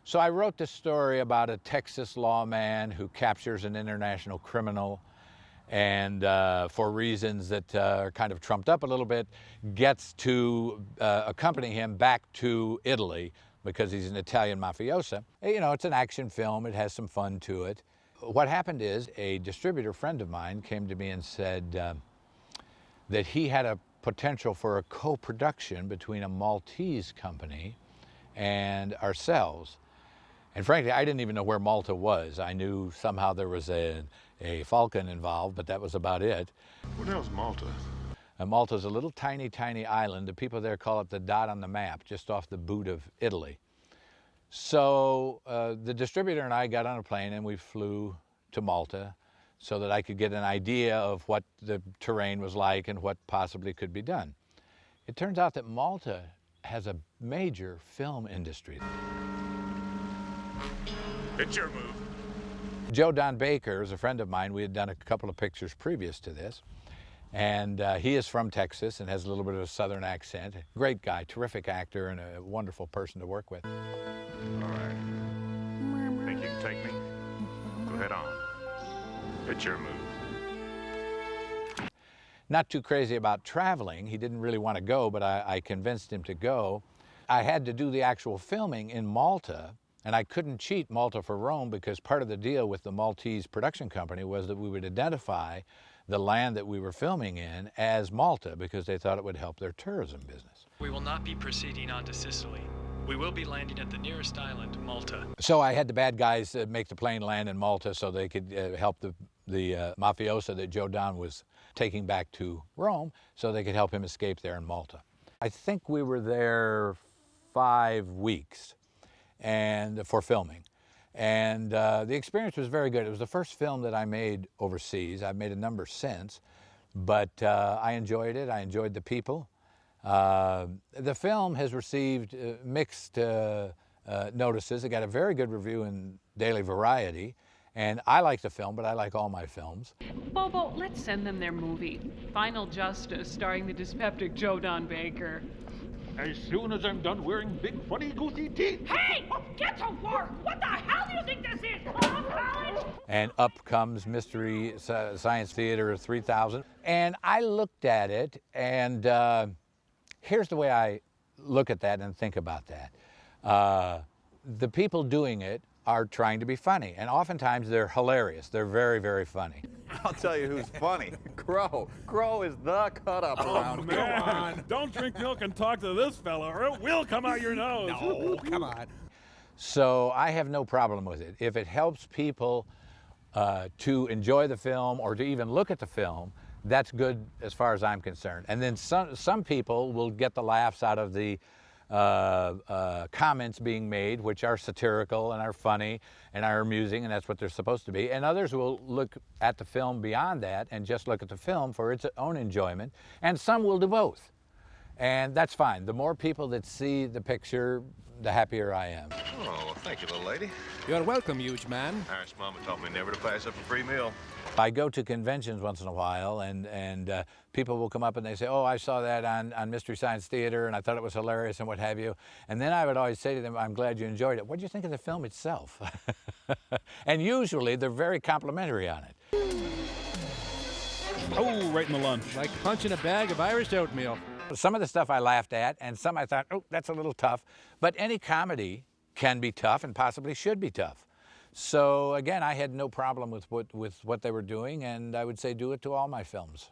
So I wrote this story about a Texas lawman who captures an international criminal and for reasons that are kind of trumped up a little bit, gets to accompany him back to Italy because he's an Italian mafioso. You know, it's an action film. It has some fun to it. What happened is a distributor friend of mine came to me and said that he had a potential for a co-production between a Maltese company and ourselves. And frankly, I didn't even know where Malta was. I knew somehow there was a falcon involved, but that was about it. What the hell's Malta? Malta's a little tiny, tiny island. The people there call it the dot on the map, just off the boot of Italy. So the distributor and I got on a plane and we flew to Malta so that I could get an idea of what the terrain was like and what possibly could be done. It turns out that Malta has a major film industry. It's your move. Joe Don Baker is a friend of mine. We had done a couple of pictures previous to this. And he is from Texas and has a little bit of a southern accent. Great guy, terrific actor, and a wonderful person to work with. All right. Think you can take me? Go ahead on. It's your move. Not too crazy about traveling. He didn't really want to go, but I convinced him to go. I had to do the actual filming in Malta, and I couldn't cheat Malta for Rome because part of the deal with the Maltese production company was that we would identify the land that we were filming in as Malta because they thought it would help their tourism business. We will not be proceeding on to Sicily. We will be landing at the nearest island, Malta. So I had the bad guys make the plane land in Malta so they could help the mafioso that Joe Don was taking back to Rome so they could help him escape there in Malta. I think we were there 5 weeks and for filming. And the experience was very good. It was the first film that I made overseas. I've made a number since, but I enjoyed it. I enjoyed the people. The film has received mixed notices. It got a very good review in Daily Variety, and I like the film, but I like all my films. Bobo, let's send them their movie, Final Justice, starring the dyspeptic Joe Don Baker. As soon as I'm done wearing big funny goosey teeth. Hey! Get to work! What the hell do you think this is? College? And up comes Mystery Science Theater 3000. And I looked at it, and here's the way I look at that and think about that. The people doing it are trying to be funny, and oftentimes they're hilarious. They're very, very funny. I'll tell you who's funny. Crow. Crow is the cut-up around. Man, come on. Don't drink milk and talk to this fella, or it will come out your nose. No, come on. So I have no problem with it. If it helps people to enjoy the film or to even look at the film, that's good as far as I'm concerned. And then some people will get the laughs out of the comments being made, which are satirical and are funny and are amusing, and that's what they're supposed to be. And others will look at the film beyond that and just look at the film for its own enjoyment. And some will do both. And that's fine. The more people that see the picture, the happier I am. Oh, well, thank you, little lady. You're welcome, huge man. Irish mama taught me never to pass up a free meal. I go to conventions once in a while, and people will come up and they say, oh, I saw that on Mystery Science Theater, and I thought it was hilarious and what have you. And then I would always say to them, I'm glad you enjoyed it. What do you think of the film itself? And usually they're very complimentary on it. Oh, right in the lunch. Like punching a bag of Irish oatmeal. Some of the stuff I laughed at, and some I thought, oh, that's a little tough. But any comedy can be tough and possibly should be tough. So again, I had no problem with what they were doing, and I would say do it to all my films.